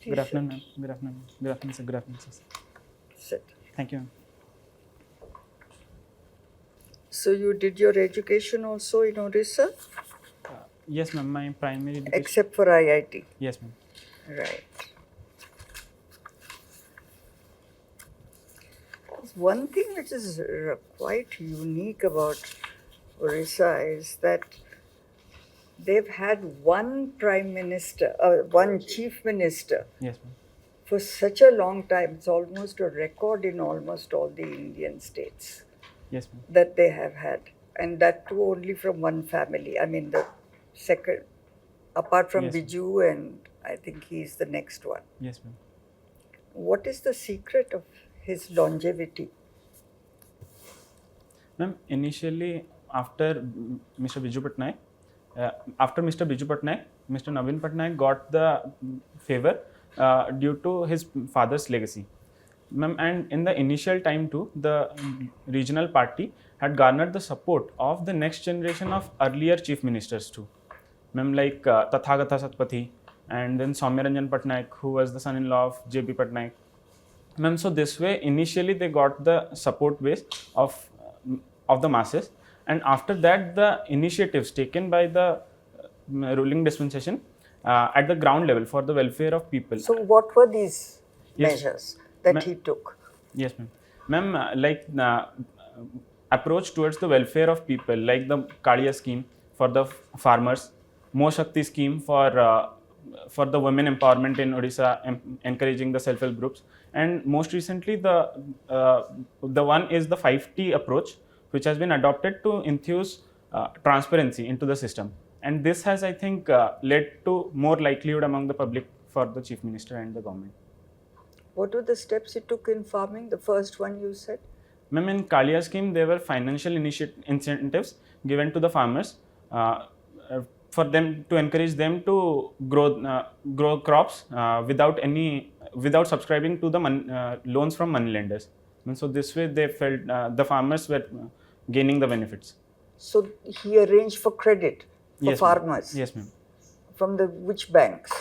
Please Good afternoon, ma'am. Good afternoon. Good afternoon, sir. Good afternoon, sir. sit. Thank you, ma'am. So you did your education also in Odisha, Yes, ma'am. My primary education. except for IIT. Yes, ma'am. Right. One thing which is quite unique about Orissa is that they've had one prime minister, one chief minister Yes, ma'am. for such a long time. It's almost a record in almost all the Indian states Yes, ma'am. that they have had. And that too only from one family. I mean, the second, apart from Yes, ma'am. Biju, and I think he's the next one. Yes, ma'am. What is the secret of his longevity? Ma'am, initially after Mr. Biju Patnaik, Mr. Naveen Patnaik got the favor due to his father's legacy. Ma'am, and in the initial time too, the regional party had garnered the support of the next generation of earlier chief ministers too. Ma'am, like Tathagatha Satpathy, and then SOUMYA RANJAN Patnaik, who was the son-in-law of J.P. Patnaik. Ma'am, so this way, initially they got the support base of the masses, and after that, the initiatives taken by the ruling dispensation at the ground level for the welfare of people. So, what were these Yes. measures that he took? Yes, ma'am. Ma'am, like approach towards the welfare of people, like the Kaliya scheme for the farmers, Mo Shakti scheme for the women empowerment in Odisha, encouraging the self-help groups, and most recently the one is the 5T approach, which has been adopted to infuse transparency into the system, and this has, I think, led to more likelihood among the public for the chief minister and the government. What were the steps he took in farming? The first one you said? Ma'am, in Kaliya scheme, there were financial incentives given to the farmers for them to encourage them to grow crops without subscribing to the loans from money lenders. And so this way, they felt the farmers were gaining the benefits. So he arranged for credit for Yes, ma'am. farmers. Yes, ma'am. From the which banks?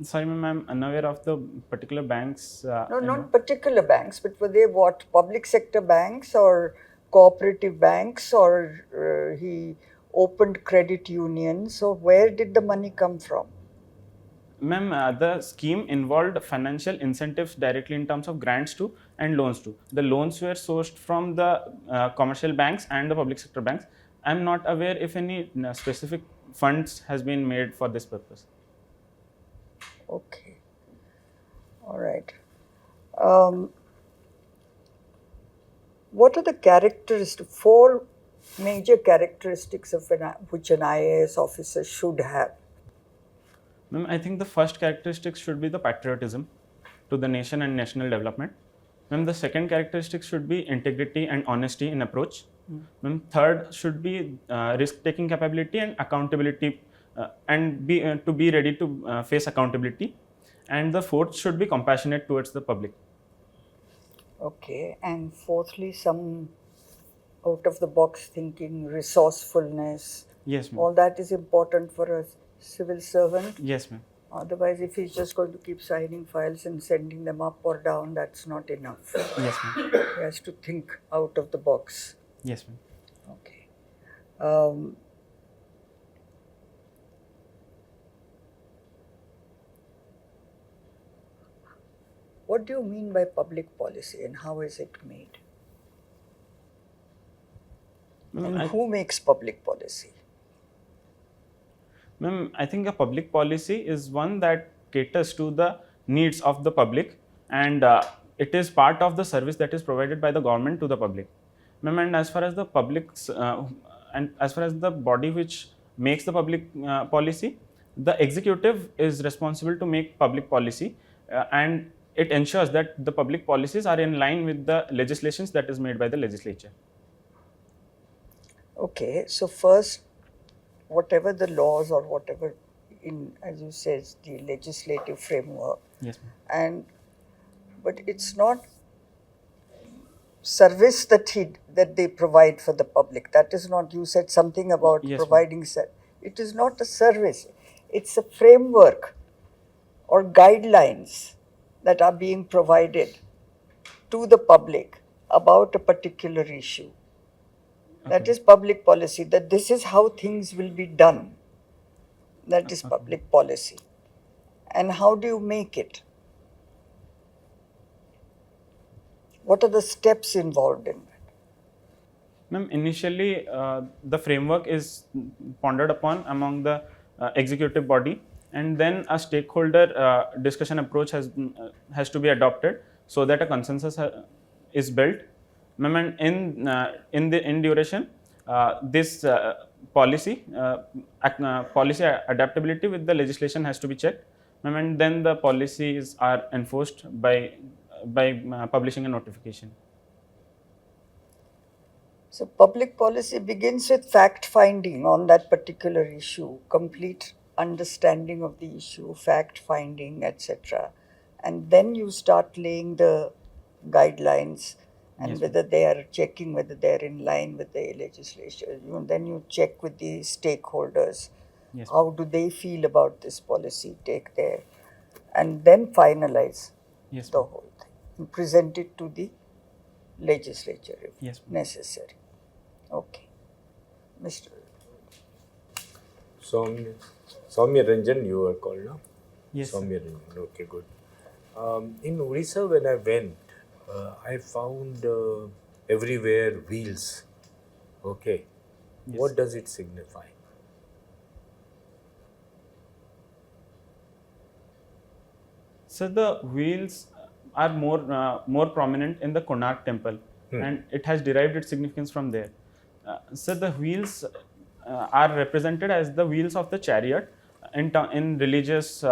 Sorry, ma'am, I'm unaware of the particular banks. No, not particular banks, but were they what? Public sector banks or cooperative banks, or he opened credit unions? So where did the money come from? Ma'am, the scheme involved financial incentives directly in terms of grants too and loans too. The loans were sourced from the commercial banks and the public sector banks. I'm not aware if any specific funds has been made for this purpose. Okay. All right. What are the characteristics, 4 major characteristics of which an IAS officer should have? Ma'am, I think the first characteristic should be the patriotism to the nation and national development. Ma'am, the second characteristic should be integrity and honesty in approach. Ma'am, third should be risk-taking capability and accountability, and to be ready to face accountability. And the fourth should be compassionate towards the public. Okay. And fourthly, some out-of-the-box thinking, resourcefulness. Yes, ma'am. All that is important for a civil servant. Yes, ma'am. Otherwise, if he's just going to keep signing files and sending them up or down, that's not enough. Yes, ma'am. He has to think out of the box. Yes, ma'am. Okay. What do you mean by public policy and how is it made? Ma'am, And who makes public policy? Ma'am, I think a public policy is one that caters to the needs of the public, and it is part of the service that is provided by the government to the public. Ma'am, and as far as the public's and as far as the body which makes the public policy, the executive is responsible to make public policy, and it ensures that the public policies are in line with the legislations that is made by the legislature. Okay, so first, whatever the laws or whatever, in as you said, the legislative framework, Yes, ma'am. but it's not service that they provide for the public. That is not. You said something about Yes, providing. It is not a service. It's a framework or guidelines that are being provided to the public about a particular issue. That Okay. is public policy, that this is how things will be done. That is Okay. public policy. And how do you make it? What are the steps involved in that? Ma'am, initially the framework is pondered upon among the executive body, and then a stakeholder discussion approach has to be adopted so that a consensus is built. Ma'am, and in duration, this policy adaptability with the legislation has to be checked. Ma'am, and then the policies are enforced by publishing a notification. So public policy begins with fact finding on that particular issue, complete understanding of the issue, fact finding, etc. And then you start laying the guidelines and Yes, whether they are checking whether they are in line with the legislation. Then you check with the stakeholders. Yes. How do they feel about this policy? Take there, and then finalize Yes, the ma'am. whole thing and present it to the legislature if Yes, ma'am. necessary. Okay. Mr. SOUMYA RANJAN, you are called now? Yes, sir. SOUMYA RANJAN, okay, good. In Odisha, when I went, I found everywhere wheels. Okay. Yes. What does it signify? So the wheels are more prominent in the Konark temple, and it has derived its significance from there. So the wheels are represented as the wheels of the chariot in religious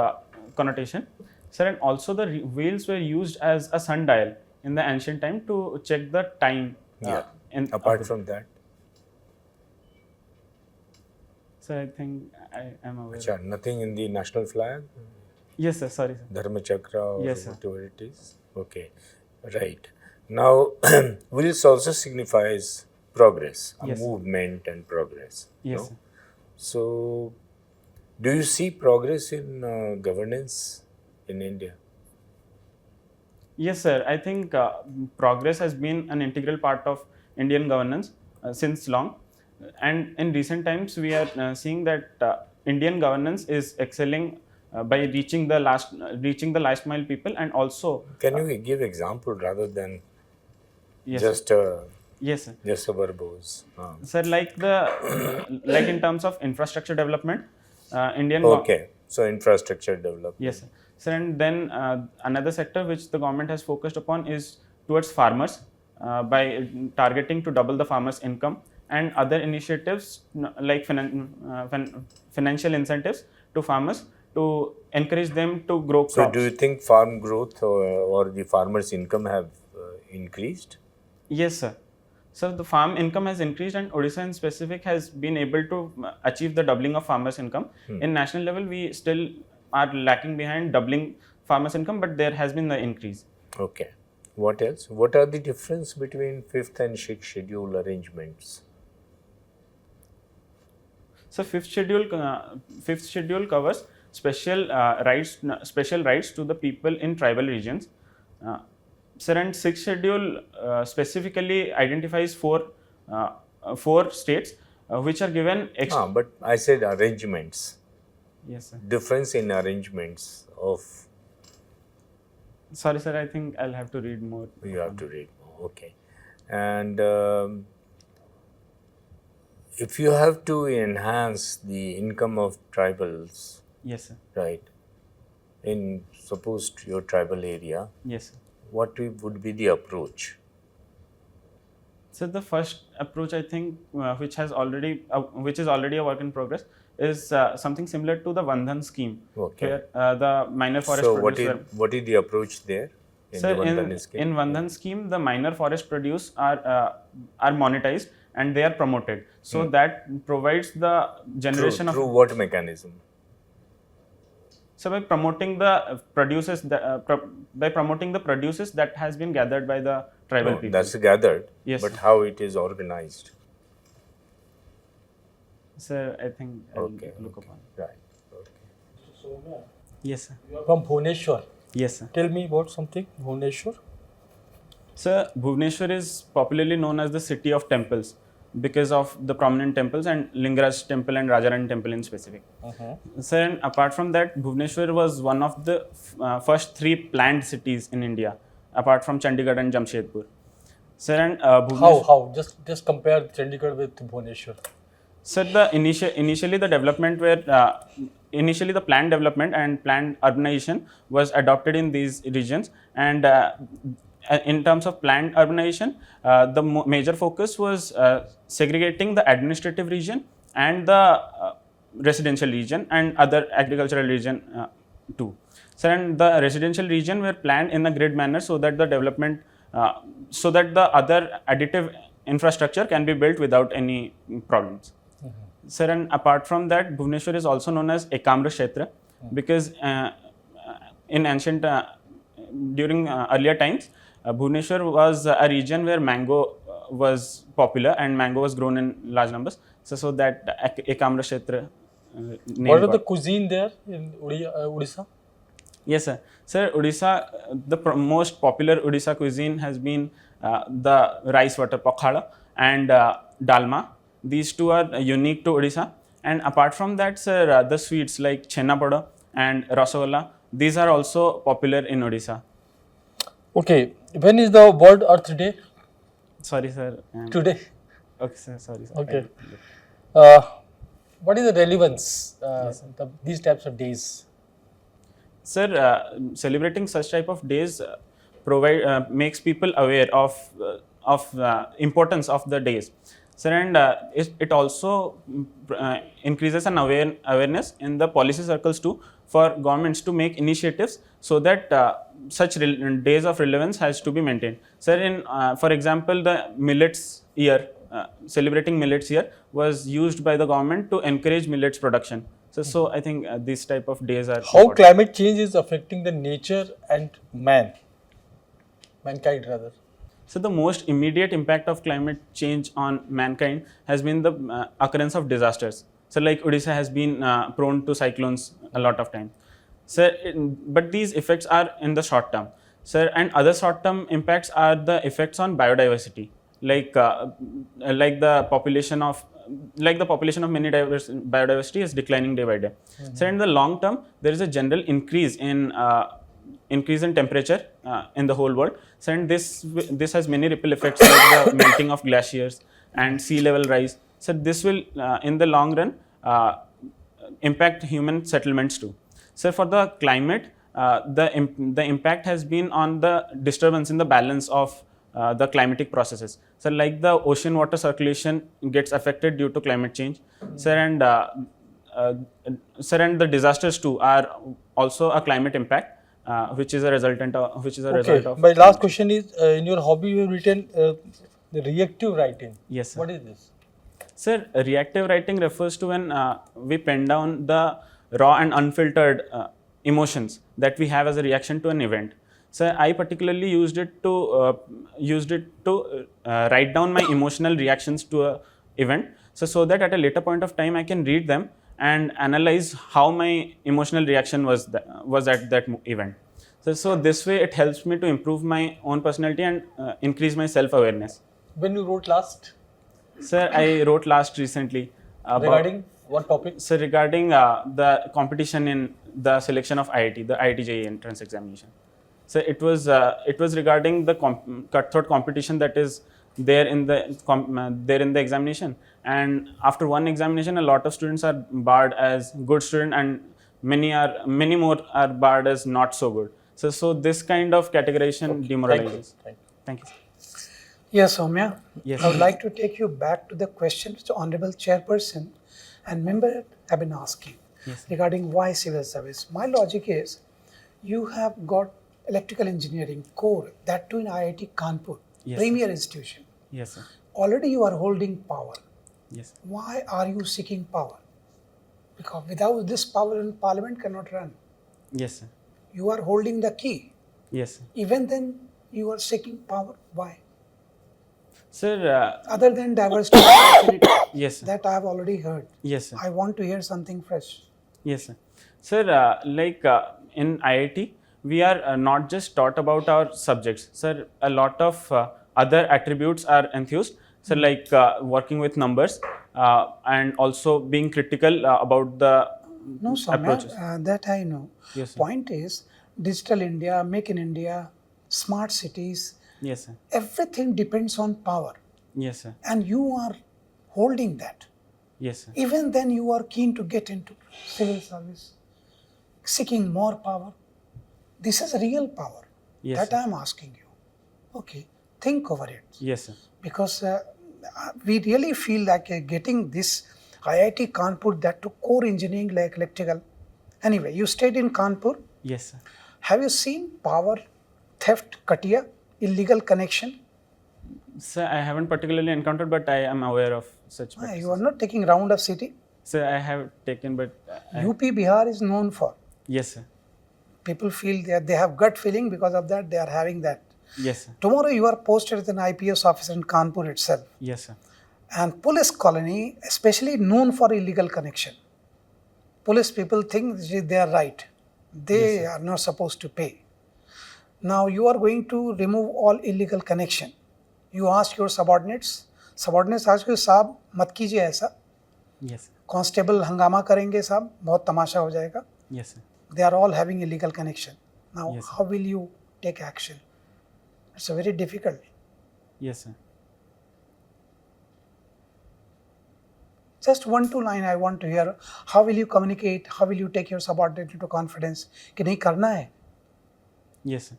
connotation. Sir, and also the wheels were used as a sundial in the ancient time to check the time. Yeah. In Apart from that, So I think I am aware. Achha, nothing in the national flag? Yes, sir. Sorry, sir. Dharma Chakra or Yes, sir. whatever it is? Okay, right. Now, wheels also signifies progress, a Yes. movement and progress. Yes, no? sir. So, do you see progress in governance in India? Yes, sir. I think progress has been an integral part of Indian governance since long, and in recent times we are seeing that Indian governance is excelling by reaching the last mile people, and also Can you give example rather than yes, just yes, sir. just a verbose? Sir, like like in terms of infrastructure development, Indian Okay, so infrastructure development. Yes, sir. Sir, and then another sector which the government has focused upon is towards farmers by targeting to double the farmers' income, and other initiatives like financial incentives to farmers to encourage them to grow crops. So, do you think farm growth or the farmers' income have increased? Yes, sir. So the farm income has increased, and Odisha in specific has been able to achieve the doubling of farmers' income. In national level, we still are lacking behind doubling farmers' income, but there has been the increase. Okay. What else? What are the difference between 5th and 6th schedule arrangements? So fifth schedule covers special rights to the people in tribal regions. Sir, and sixth schedule specifically identifies four states which are given. But I said arrangements. Yes, sir. Difference in arrangements of. Sorry, sir. I think I'll have to read more. You have to read more. Okay. And if you have to enhance the income of tribals, Yes, sir. right, in suppose your tribal area, Yes, sir. what would be the approach? So the first approach, I think, which is already a work in progress, is something similar to the Vandhan scheme, Okay. where the minor forest So produce what is the approach there in Sir, the Vandhan scheme? in Vandhan scheme, the minor forest produce are monetized and they are promoted. So that provides the generation through of. what mechanism? So by promoting the produces that has been gathered by the tribal people. That's gathered. Yes, But sir. how it is organized? Sir, I think I'll Okay. look upon. Right. Okay. So, Yes, sir. You are from Bhubaneswar. Yes, sir. Tell me about something, Bhubaneswar. Sir, Bhubaneswar is popularly known as the city of temples because of the prominent temples and Lingaraj temple and Rajarani temple in specific. Sir, and apart from that, Bhubaneswar was one of the first 3 planned cities in India, apart from Chandigarh and Jamshedpur. Sir, and Bhubaneswar. How? Just compare Chandigarh with Bhubaneswar. Sir, initially the development were initially the planned development and planned urbanization was adopted in these regions, and in terms of planned urbanization, the major focus was segregating the administrative region and the residential region and other agricultural region too. So, and the residential region were planned in a grid manner so that the development, so that the other additive infrastructure can be built without any problems. Sir, and apart from that, Bhubaneswar is also known as 𝐒𝐲 because in ancient, during earlier times, Bhubaneswar was a region where mango was popular and mango was grown in large numbers. So that 𝐒𝐲 name What are got. the cuisine there in Odisha? Yes, sir. Sir, Odisha, the most popular Odisha cuisine has been the rice water pakhala and dalma. These two are unique to Odisha. And apart from that, sir, the sweets like chenna poda and rasagolla, these are also popular in Odisha. Okay, when is the World Earth Day? Sorry, sir. Today. Okay, sir. Sorry, sir. Okay. What is the relevance these types of days? Sir, celebrating such type of days makes people aware of importance of the days. Sir, and it also increases an awareness in the policy circles too for governments to make initiatives so that such days of relevance has to be maintained. Sir, in for example, the millets year, celebrating millets year was used by the government to encourage millets production. So I think these type of days are How important. climate change is affecting the nature and mankind rather? So the most immediate impact of climate change on mankind has been the occurrence of disasters. So like Odisha has been prone to cyclones a lot of time. So, but these effects are in the short term. So, and other short term impacts are the effects on biodiversity, like the population of many biodiversity is declining day by day. So in the long term, there is a general increase in temperature in the whole world. So, and this has many ripple effects like the melting of glaciers and sea level rise. So this will in the long run impact human settlements too. So for the climate, the impact has been on the disturbance in the balance of the climatic processes. So like the ocean water circulation gets affected due to climate change. Sir, and the disasters too are also a climate impact, which is a resultant of. My last question is: in your hobby, you have written the reactive writing. Yes, sir. What is this? Sir, reactive writing refers to when we pen down the raw and unfiltered emotions that we have as a reaction to an event. So I particularly used it to write down my emotional reactions to an event. So that at a later point of time I can read them and analyze how my emotional reaction was at that event. So this way it helps me to improve my own personality and increase my self-awareness. When you wrote last? Sir, I wrote last recently. Regarding what topic? So regarding the competition in the selection of IIT, the IIT JEE entrance examination. So it was regarding the cutthroat competition that is there in the examination. And after one examination, a lot of students are barred as good student, and many more are barred as not so good. So this kind of categorization demoralizes. Thank you. Yes, Soumya. Yes. I would like to take you back to the question which the Honourable Chairperson and member have been asking regarding why civil service. My logic is you have got electrical engineering core, that too in IIT Kanpur, premier institution. Yes, sir. Already you are holding power. Yes. Why are you seeking power? Because without this power, Parliament cannot run. Yes, sir. You are holding the key. Yes, sir. Even then, you are seeking power. Why? Sir, Other than diversity opportunity yes, sir. that I have already heard. Yes, sir. I want to hear something fresh. Yes, sir. Sir, in IIT, we are not just taught about our subjects. Sir, a lot of other attributes are enthused. So, working with numbers and also being critical about the No, approaches. Soumya, that I know. Yes, sir. Point is, Digital India, Make in India, smart cities, Yes, sir. everything depends on power. Yes, sir. And you are holding that. Yes, sir. Even then, you are keen to get into civil service, seeking more power. This is real power. Yes, that sir. I am asking you. Okay, think over it. Yes, sir. Because we really feel like getting this IIT Kanpur, that to core engineering like electrical. Anyway, you stayed in Kanpur. Yes, sir. Have you seen power theft, katia, illegal connection? Sir, I haven't particularly encountered, but I am aware of such practices. You are not taking round of city. Sir, I have taken, but UP Bihar is known for. yes, sir. People feel that they have gut feeling, because of that they are having that. Yes, sir. Tomorrow you are posted as an IPS officer in Kanpur itself. Yes, sir. And police colony, especially known for illegal connection. Police people think they are right. They are not supposed to pay. Now you are going to remove all illegal connection. You ask your subordinates. Subordinates ask you, साहब मत कीजिए ऐसा. Yes, sir. Constable हंगामा करेंगे साहब, बहुत तमाशा हो जाएगा. Yes, sir. They are all having illegal connection. Now Yes, sir. how will you take action? It's a very difficult. Yes, sir. Just 1-2 line I want to hear. How will you communicate? How will you take your subordinate into confidence? कि नहीं करना है. Yes, sir.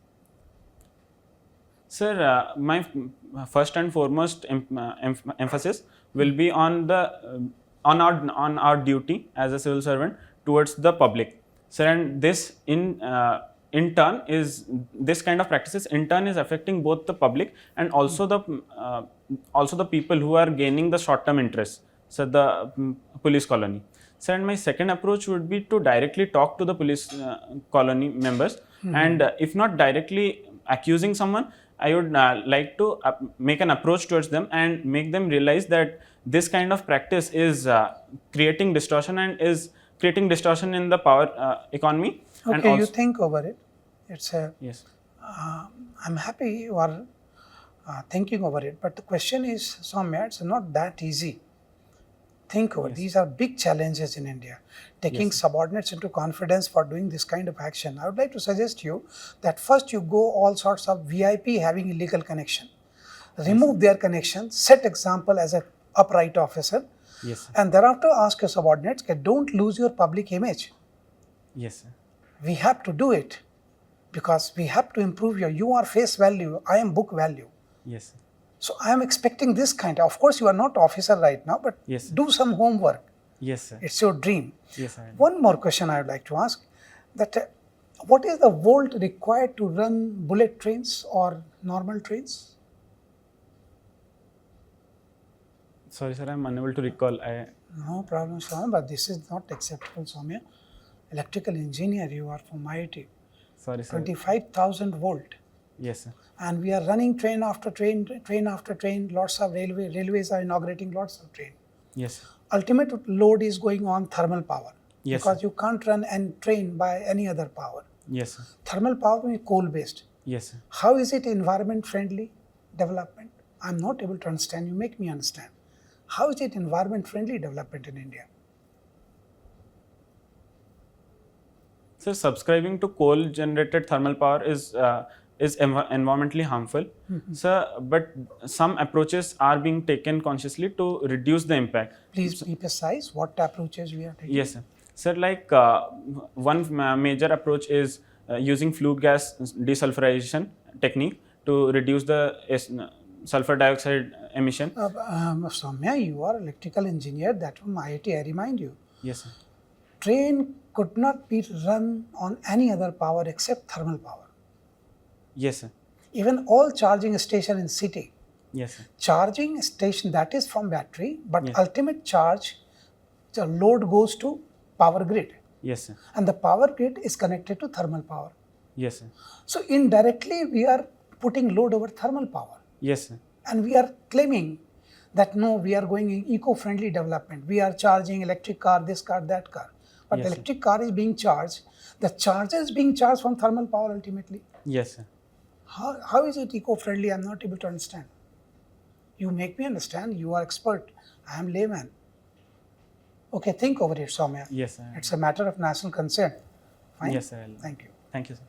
Sir, my first and foremost emphasis will be on the on our duty as a civil servant towards the public. Sir, and this in turn is this kind of practices in turn is affecting both the public and also the people who are gaining the short-term interest. So the police colony. Sir, and my second approach would be to directly talk to the police colony members, and if not directly accusing someone, I would like to make an approach towards them and make them realize that this kind of practice is creating distortion and is creating distortion in the power economy. Okay, and also, you think over it. It's a. yes, I'm happy you are thinking over it, but the question is, Soumya, it's not that easy. Think over. These are big challenges in India. Taking subordinates into confidence for doing this kind of action. I would like to suggest you that first you go all sorts of VIP having illegal connection. Remove their connection, set example as an upright officer, yes, sir. and thereafter ask your subordinates, don't lose your public image. Yes, sir. We have to do it because we have to improve you are face value, I am book value. Yes, sir. So I am expecting this kind. Of course, you are not officer right now, but Yes, sir. do some homework. Yes, sir. It's your dream. Yes, sir. One more question I would like to ask, that what is the volt required to run bullet trains or normal trains? Sorry, sir, I'm unable to recall. No problem, Soumya, but this is not acceptable, Soumya. Electrical engineer, you are from IIT. Sorry, sir. 25,000 volt. Yes, sir. And we are running train after train, train after train, lots of railways are inaugurating lots of train. Yes, sir. Ultimate load is going on thermal power. Yes, because sir. you can't run and train by any other power. Yes, sir. Thermal power is coal based. Yes, sir. How is it environment friendly development? I'm not able to understand. You make me understand. How is it environment friendly development in India? So subscribing to coal generated thermal power is environmentally harmful. Sir, but some approaches are being taken consciously to reduce the impact. Please be precise what approaches we are taking. Yes, sir. Sir, one major approach is using flue gas desulfurization technique to reduce the sulfur dioxide emission. Soumya, you are electrical engineer, that from IIT, I remind you. Yes, sir. Train could not be run on any other power except thermal power. Yes, sir. Even all charging station in city, Yes, sir. charging station that is from battery, but Yes. ultimate charge, the load goes to power grid, Yes, sir. and the power grid is connected to thermal power. Yes, sir. So indirectly we are putting load over thermal power, Yes, sir. and we are claiming that no, we are going in eco-friendly development. We are charging electric car, this car, that car. but Yes, the sir. electric car is being charged. The charger is being charged from thermal power ultimately. Yes, sir. How is it eco-friendly? I'm not able to understand. You make me understand. You are expert. I am layman. Okay, think over it, Soumya. Yes, sir. It's a matter of national concern. Fine? Yes, sir. Thank you. Thank you, sir.